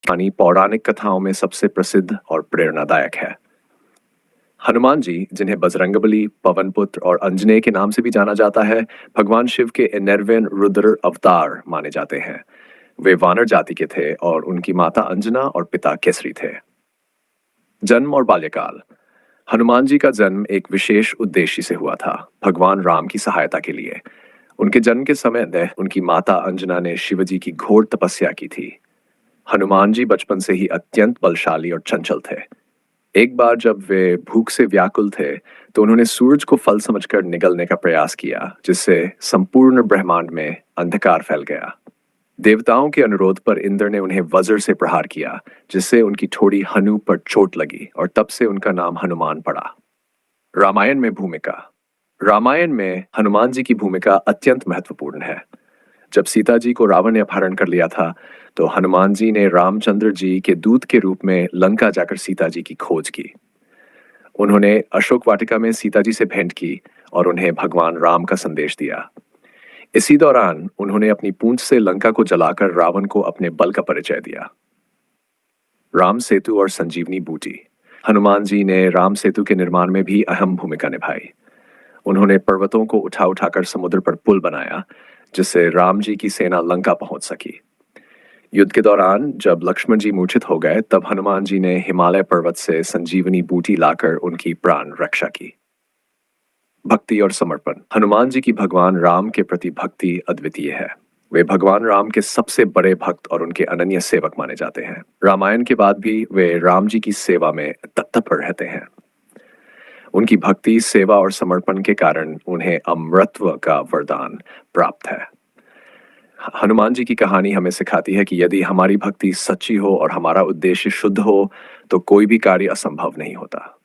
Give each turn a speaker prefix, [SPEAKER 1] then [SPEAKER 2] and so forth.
[SPEAKER 1] कहानी पौराणिक कथाओं में सबसे प्रसिद्ध और प्रेरणादायक है। हनुमान जी, जिन्हें बजरंगबली, पवनपुत्र और अंजनेय के नाम से भी जाना जाता है, भगवान शिव के 11वें रुद्र अवतार माने जाते हैं। वे वानर जाति के थे और उनकी माता अंजना और पिता केसरी थे। जन्म और बाल्यकाल। हनुमान जी का जन्म एक विशेष उद्देश्य से हुआ था, भगवान राम की सहायता के लिए। उनके जन्म के समय उनकी माता अंजना ने शिवजी की घोर तपस्या की थी। हनुमान जी बचपन से ही अत्यंत बलशाली और चंचल थे। एक बार जब वे भूख से व्याकुल थे, तो उन्होंने सूरज को फल समझकर निगलने का प्रयास किया, जिससे संपूर्ण ब्रह्मांड में अंधकार फैल गया। देवताओं के अनुरोध पर इंद्र ने उन्हें वज्र से प्रहार किया, जिससे उनकी ठोड़ी हनु पर चोट लगी और तब से उनका नाम हनुमान पड़ा। रामायण में भूमिका। रामायण में हनुमान जी की भूमिका अत्यंत महत्वपूर्ण है। जब सीता जी को रावण ने अपहरण कर लिया था, तो हनुमान जी ने रामचंद्र जी के दूत के रूप में लंका जाकर सीता जी की खोज की। उन्होंने अशोक वाटिका में सीता जी से भेंट की और उन्हें भगवान राम का संदेश दिया। इसी दौरान उन्होंने अपनी पूंछ से लंका को जलाकर रावण को अपने बल का परिचय दिया। राम सेतु और संजीवनी बूटी। हनुमान जी ने राम सेतु के निर्माण में भी अहम भूमिका निभाई। उन्होंने पर्वतों को उठा उठाकर समुद्र पर पुल बनाया, जिससे राम जी की सेना लंका पहुंच सकी। युद्ध के दौरान जब लक्ष्मण जी मूर्छित हो गए, तब हनुमान जी ने हिमालय पर्वत से संजीवनी बूटी लाकर उनकी प्राण रक्षा की। भक्ति और समर्पण। हनुमान जी की भगवान राम के प्रति भक्ति अद्वितीय है। वे भगवान राम के सबसे बड़े भक्त और उनके अनन्य सेवक माने जाते हैं। रामायण के बाद भी वे राम जी की सेवा में तत्पर रहते हैं। उनकी भक्ति, सेवा और समर्पण के कारण उन्हें अमरत्व का वरदान प्राप्त है। हनुमान जी की कहानी हमें सिखाती है कि यदि हमारी भक्ति सच्ची हो और हमारा उद्देश्य शुद्ध हो, तो कोई भी कार्य असंभव नहीं होता।